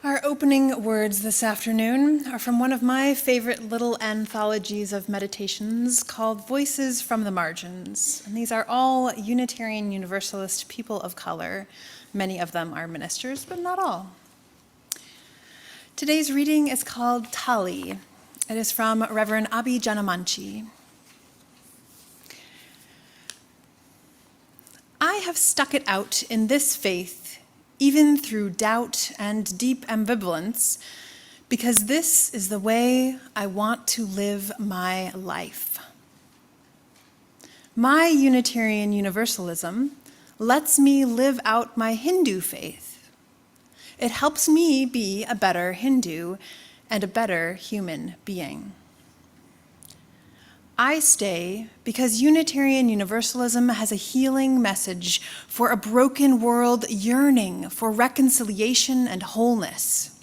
Our opening words this afternoon are from one of my favorite little anthologies of meditations called Voices from the Margins. And these are all Unitarian Universalist people of color. Many of them are ministers, but not all. Today's reading is called Tali. It is from Reverend Abi Janamanchi. I have stuck it out in this faith even through doubt and deep ambivalence, because this is the way I want to live my life. My Unitarian Universalism lets me live out my Hindu faith. It helps me be a better Hindu and a better human being. I stay because Unitarian Universalism has a healing message for a broken world yearning for reconciliation and wholeness.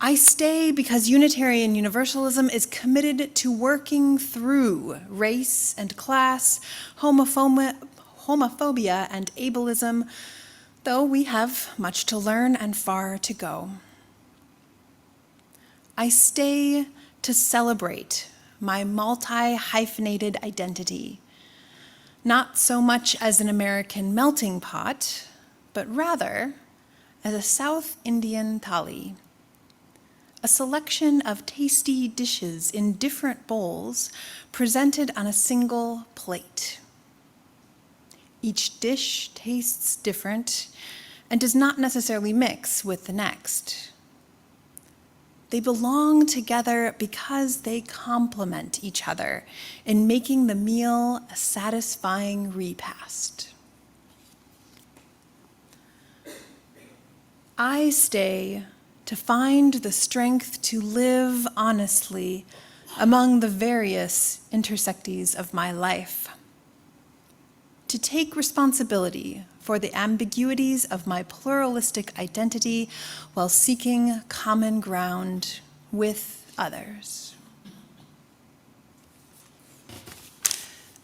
I stay because Unitarian Universalism is committed to working through race and class, homophobia and ableism, though we have much to learn and far to go. I stay to celebrate my multi-hyphenated identity, not so much as an American melting pot, but rather as a South Indian thali, a selection of tasty dishes in different bowls presented on a single plate. Each dish tastes different and does not necessarily mix with the next. They belong together because they complement each other in making the meal a satisfying repast. I stay to find the strength to live honestly among the various intersecties of my life, to take responsibility for the ambiguities of my pluralistic identity while seeking common ground with others.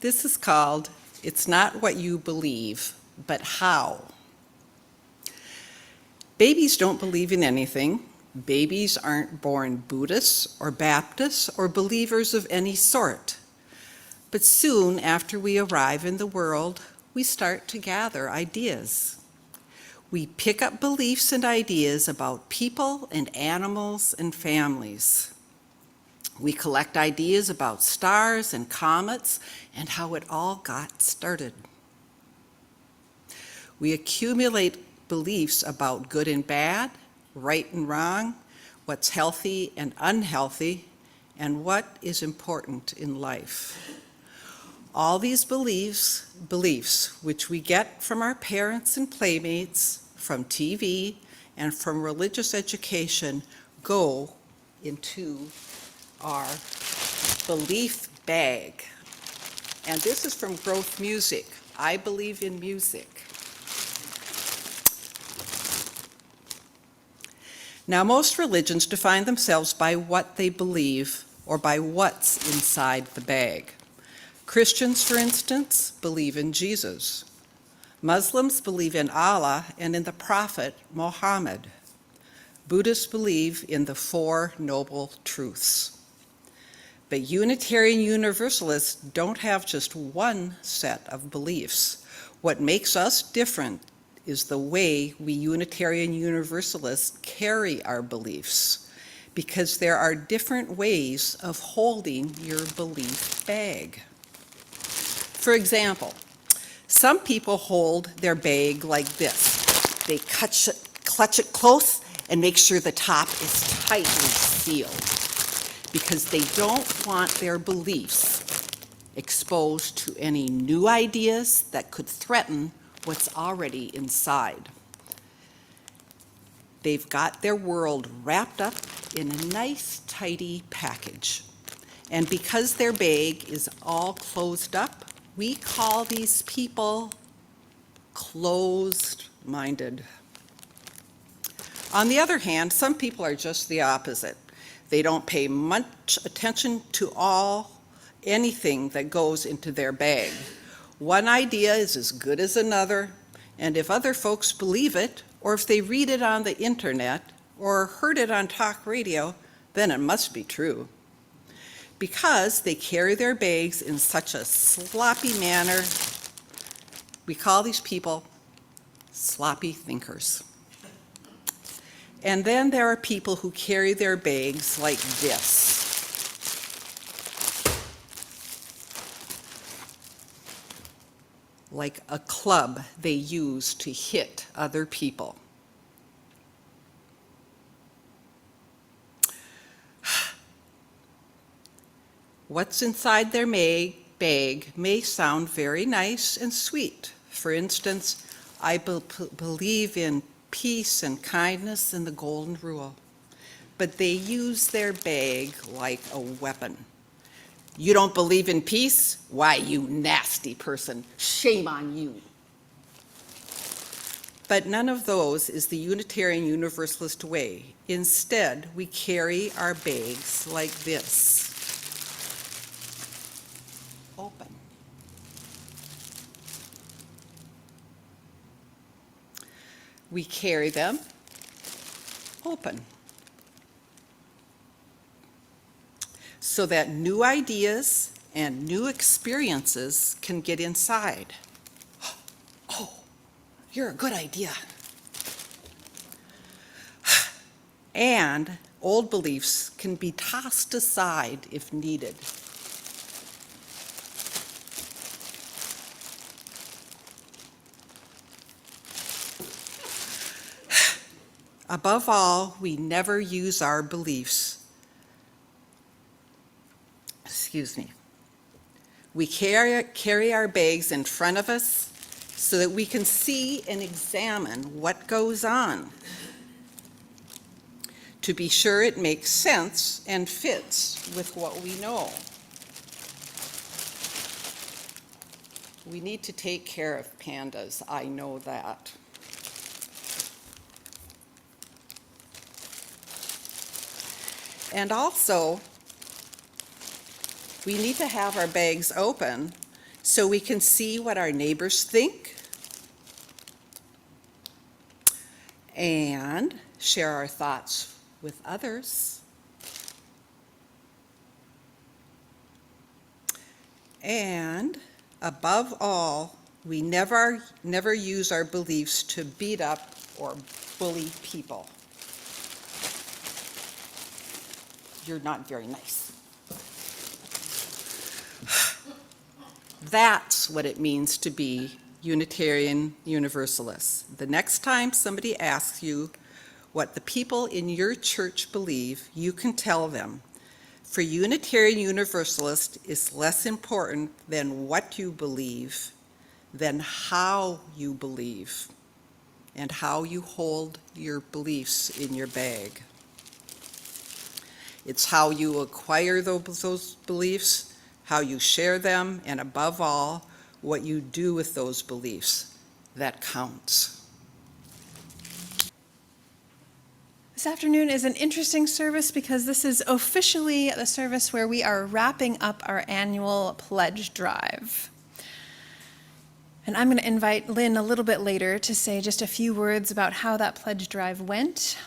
This is called It's Not What You Believe, But How. Babies don't believe in anything. Babies aren't born Buddhists or Baptists or believers of any sort. But soon after we arrive in the world, we start to gather ideas. We pick up beliefs and ideas about people and animals and families. We collect ideas about stars and comets and how it all got started. We accumulate beliefs about good and bad, right and wrong, what's healthy and unhealthy, and what is important in life. All these beliefs which we get from our parents and playmates, from TV, and from religious education go into our belief bag. And this is from Growth Music. I believe in music. Now, most religions define themselves by what they believe or by what's inside the bag. Christians, for instance, believe in Jesus. Muslims believe in Allah and in the Prophet Muhammad. Buddhists believe in the Four Noble Truths. But Unitarian Universalists don't have just one set of beliefs. What makes us different is the way we Unitarian Universalists carry our beliefs, because there are different ways of holding your belief bag. For example, some people hold their bag like this. They clutch it close and make sure the top is tightly sealed, because they don't want their beliefs exposed to any new ideas that could threaten what's already inside. They've got their world wrapped up in a nice, tidy package. And because their bag is all closed up, we call these people closed-minded. On the other hand, some people are just the opposite. They don't pay much attention to anything that goes into their bag. One idea is as good as another, and if other folks believe it, or if they read it on the internet or heard it on talk radio, then it must be true. Because they carry their bags in such a sloppy manner, we call these people sloppy thinkers. And then there are people who carry their bags like this. Like a club they use to hit other people. What's inside their bag may sound very nice and sweet. For instance, I believe in peace and kindness and the golden rule. But they use their bag like a weapon. You don't believe in peace? Why, you nasty person. Shame on you. But none of those is the Unitarian Universalist way. Instead, we carry our bags like this. Open. We carry them open so that new ideas and new experiences can get inside. Oh, you're a good idea. And old beliefs can be tossed aside if needed. Above all, we never use our beliefs. We carry our bags in front of us so that we can see and examine what goes on, to be sure it makes sense and fits with what we know. We need to take care of pandas, I know that. And also, we need to have our bags open so we can see what our neighbors think and share our thoughts with others. And above all, we never use our beliefs to beat up or bully people. You're not very nice. That's what it means to be Unitarian Universalists. The next time somebody asks you what the people in your church believe, you can tell them, for Unitarian Universalist is less important than what you believe, than how you believe, and how you hold your beliefs in your bag. It's how you acquire those beliefs, how you share them, and above all, what you do with those beliefs that counts. This afternoon is an interesting service because this is officially the service where we are wrapping up our annual pledge drive. And I'm going to invite Lynn a little bit later to say just a few words about how that pledge drive went.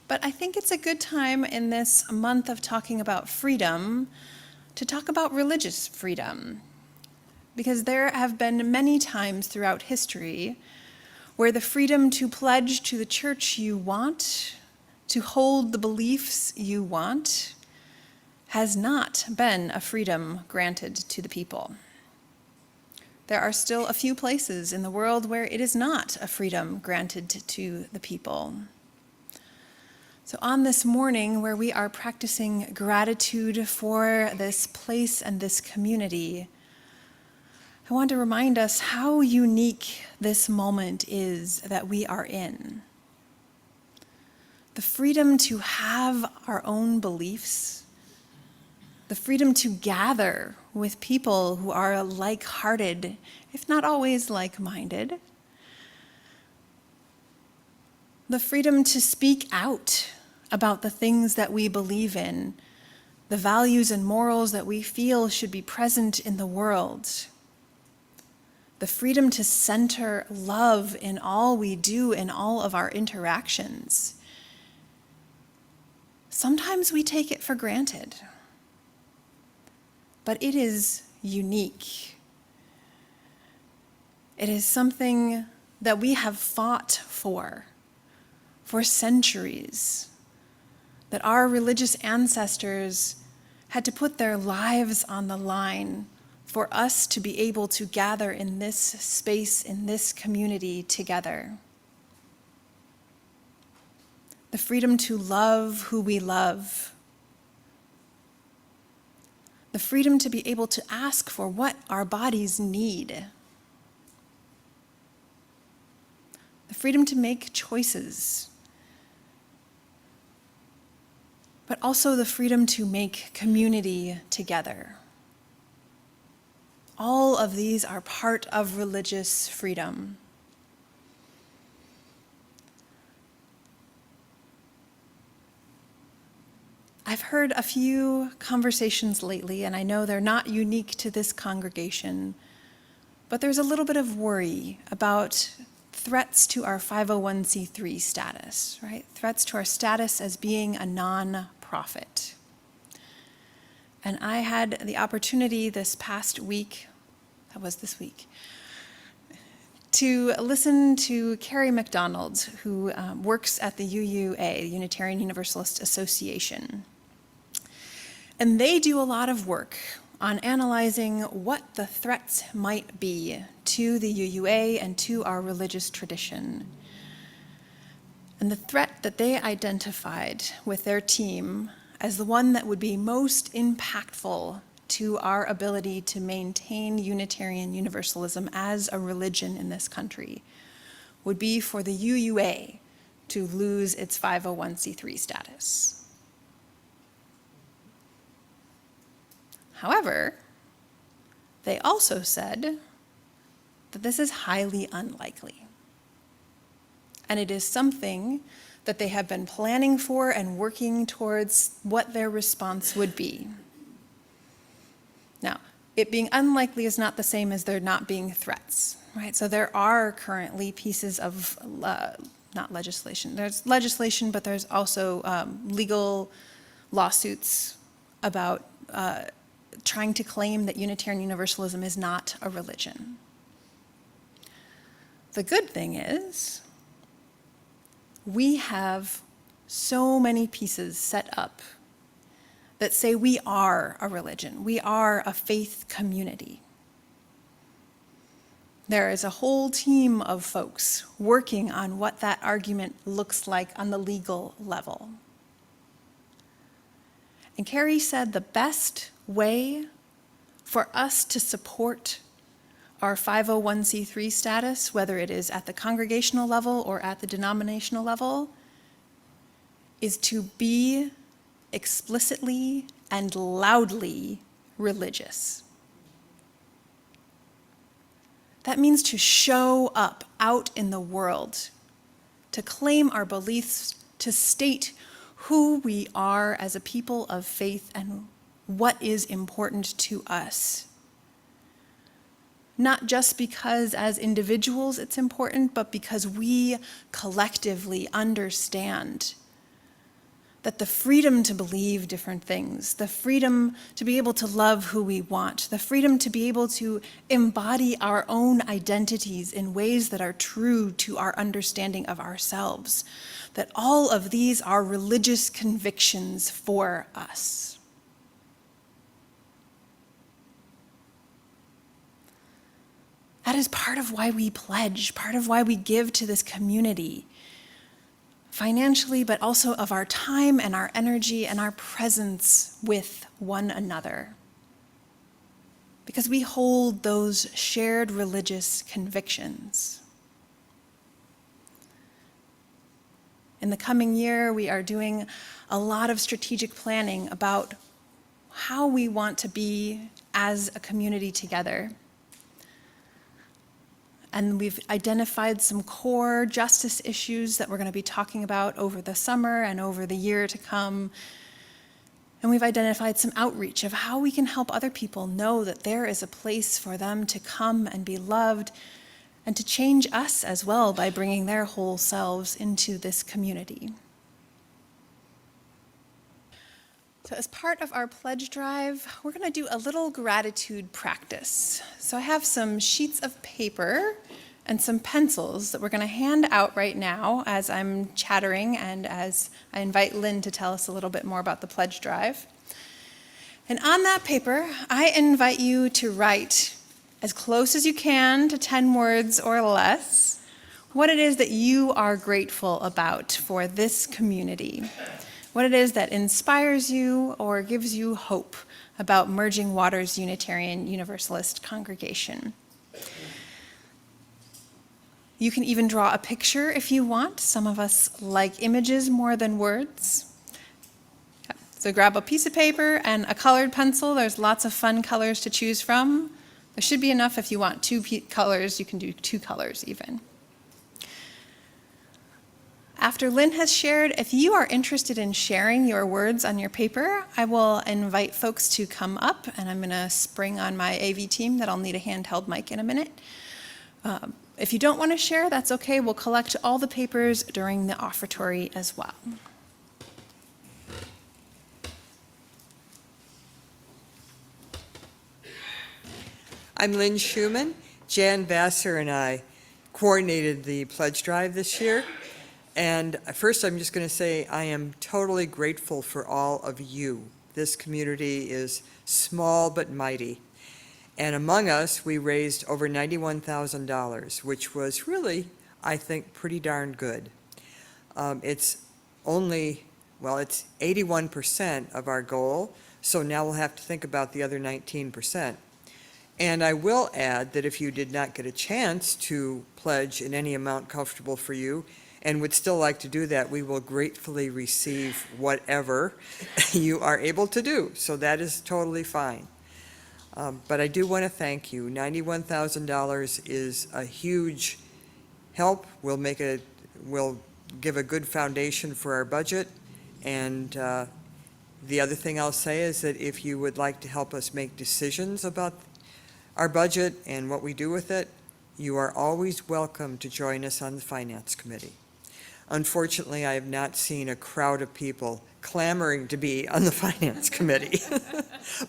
But I think it's a good time in this month of talking about freedom to talk about religious freedom. Because there have been many times throughout history where the freedom to pledge to the church you want, to hold the beliefs you want, has not been a freedom granted to the people. There are still a few places in the world where it is not a freedom granted to the people. So on this morning where we are practicing gratitude for this place and this community, I want to remind us how unique this moment is that we are in. The freedom to have our own beliefs, the freedom to gather with people who are like-hearted, if not always like-minded, the freedom to speak out about the things that we believe in, the values and morals that we feel should be present in the world. the freedom to center love in all we do, in all of our interactions. Sometimes we take it for granted, but it is unique. It is something that we have fought for centuries, that our religious ancestors had to put their lives on the line for us to be able to gather in this space, in this community together. The freedom to love who we love. The freedom to be able to ask for what our bodies need. The freedom to make choices. But also the freedom to make community together. All of these are part of religious freedom. I've heard a few conversations lately, and I know they're not unique to this congregation, but there's a little bit of worry about threats to our 501c3 status, right? Threats to our status as being a non-profit. And I had the opportunity this past week, to listen to Carrie McDonald, who works at the UUA, the Unitarian Universalist Association. And they do a lot of work on analyzing what the threats might be to the UUA and to our religious tradition. And the threat that they identified with their team as the one that would be most impactful to our ability to maintain Unitarian Universalism as a religion in this country would be for the UUA to lose its 501c3 status. However, they also said that this is highly unlikely. And it is something that they have been planning for and working towards what their response would be. Now, it being unlikely is not the same as there not being threats, right? So there are currently pieces of, not legislation, there's legislation, but there's also legal lawsuits about trying to claim that Unitarian Universalism is not a religion. The good thing is, we have so many pieces set up that say we are a religion, we are a faith community. There is a whole team of folks working on what that argument looks like on the legal level. And Carrie said the best way for us to support our 501c3 status, whether it is at the congregational level or at the denominational level, is to be explicitly and loudly religious. That means to show up out in the world, to claim our beliefs, to state who we are as a people of faith and what is important to us. Not just because as individuals it's important, but because we collectively understand that the freedom to believe different things, the freedom to be able to love who we want, the freedom to be able to embody our own identities in ways that are true to our understanding of ourselves, that all of these are religious convictions for us. That is part of why we pledge, part of why we give to this community, financially, but also of our time and our energy and our presence with one another. Because we hold those shared religious convictions. In the coming year, we are doing a lot of strategic planning about how we want to be as a community together. And we've identified some core justice issues that we're going to be talking about over the summer and over the year to come. And we've identified some outreach of how we can help other people know that there is a place for them to come and be loved and to change us as well by bringing their whole selves into this community. So as part of our pledge drive, we're going to do a little gratitude practice. So I have some sheets of paper and some pencils that we're going to hand out right now as I'm chattering and as I invite Lynn to tell us a little bit more about the pledge drive. And on that paper, I invite you to write as close as you can to 10 words or less what it is that you are grateful about for this community, what it is that inspires you or gives you hope about Merging Waters Unitarian Universalist Congregation. You can even draw a picture if you want. Some of us like images more than words. So grab a piece of paper and a colored pencil. There's lots of fun colors to choose from. There should be enough if you want two colors. You can do 2 colors even. After Lynn has shared, if you are interested in sharing your words on your paper, I will invite folks to come up, and I'm going to spring on my AV team that I'll need a handheld mic in a minute. If you don't want to share, that's okay. We'll collect all the papers during the offertory as well. I'm Lynn Schumann. Jan Vassar and I coordinated the pledge drive this year. And first, I'm just going to say I am totally grateful for all of you. This community is small but mighty. And among us, we raised over $91,000, which was really, I think, pretty darn good. It's 81% of our goal, so now we'll have to think about the other 19%. And I will add that if you did not get a chance to pledge in any amount comfortable for you and would still like to do that, we will gratefully receive whatever you are able to do. So that is totally fine. But I do want to thank you. $91,000 is a huge help. We'll give a good foundation for our budget. And the other thing I'll say is that if you would like to help us make decisions about our budget and what we do with it, you are always welcome to join us on the Finance Committee. Unfortunately, I have not seen a crowd of people clamoring to be on the Finance Committee.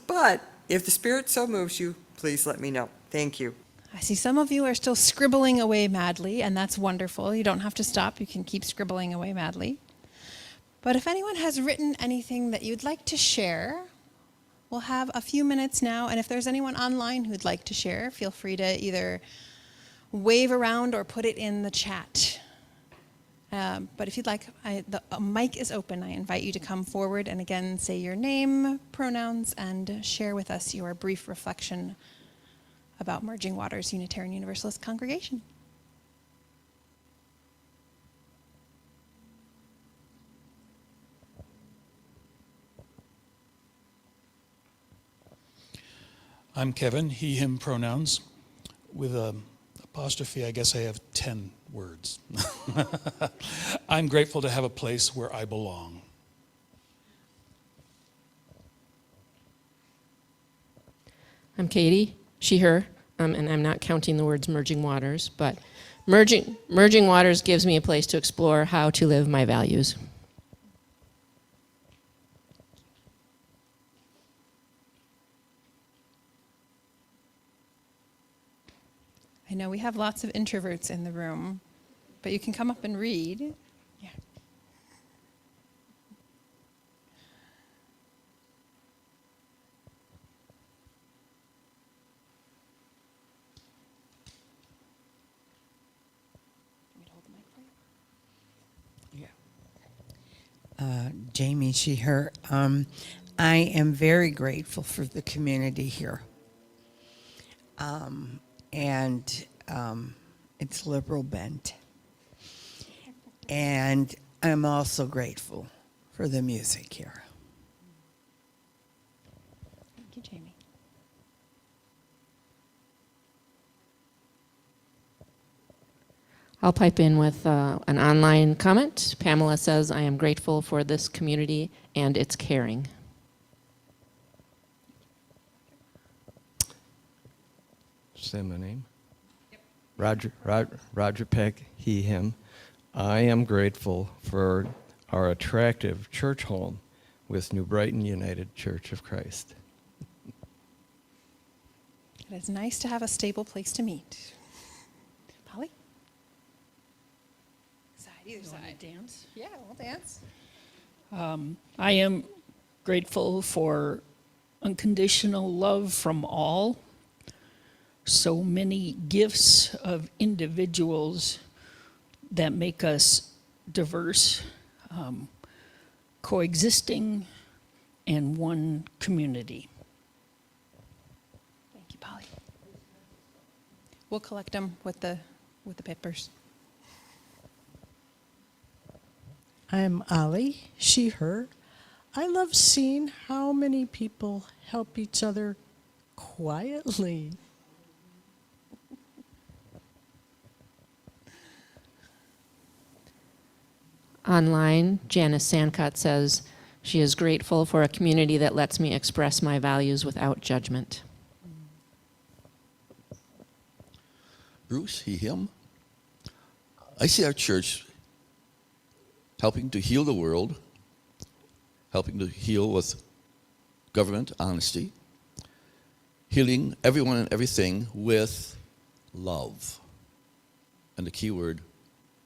But if the Spirit so moves you, please let me know. Thank you. I see some of you are still scribbling away madly, and that's wonderful. You don't have to stop. You can keep scribbling away madly. But if anyone has written anything that you'd like to share, we'll have a few minutes now. And if there's anyone online who'd like to share, feel free to either wave around or put it in the chat. But if you'd like, the mic is open. I invite you to come forward and again say your name, pronouns, and share with us your brief reflection about Merging Waters Unitarian Universalist Congregation. I'm Kevin, he, him pronouns. With an apostrophe, I guess I have 10 words. I'm grateful to have a place where I belong. I'm Katie, she, her, and I'm not counting the words merging waters, but merging waters gives me a place to explore how to live my values. I know we have lots of introverts in the room, but you can come up and read. Yeah. Jamie, she, her. I am very grateful for the community here. And it's liberal bent. And I'm also grateful for the music here. Thank you, Jamie. I'll pipe in with an online comment. Pamela says, I am grateful for this community and its caring. say my name? Roger Peck, he, him. I am grateful for our attractive church home with New Brighton United Church of Christ. It is nice to have a stable place to meet. Polly? Either side. Dance. Yeah, we'll dance. I am grateful for unconditional love from all. So many gifts of individuals that make us diverse, coexisting, and one community. Thank you, Polly. We'll collect them with the papers. I'm Ali, she, her. I love seeing how many people help each other quietly. Online, Janice Sandcott says she is grateful for a community that lets me express my values without judgment. Bruce, he, him. I see our church helping to heal the world, helping to heal with government honesty, healing everyone and everything with love. And the key word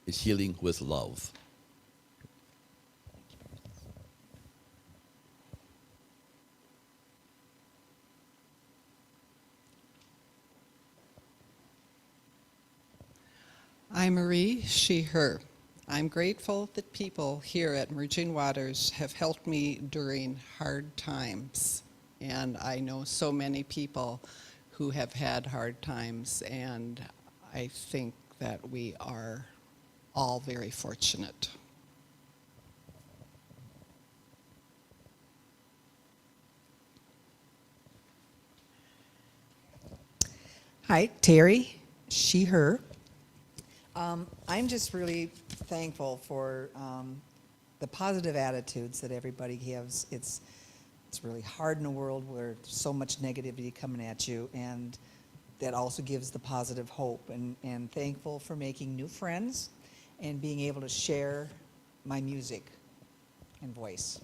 is healing with love. I'm Marie, she, her. I'm grateful that people here at Merging Waters have helped me during hard times. And I know so many people who have had hard times, and I think that we are all very fortunate. Hi, Terry, she, her. I'm just really thankful for the positive attitudes that everybody gives. It's really hard in a world where there's so much negativity coming at you, and that also gives the positive hope. And thankful for making new friends and being able to share my music and voice.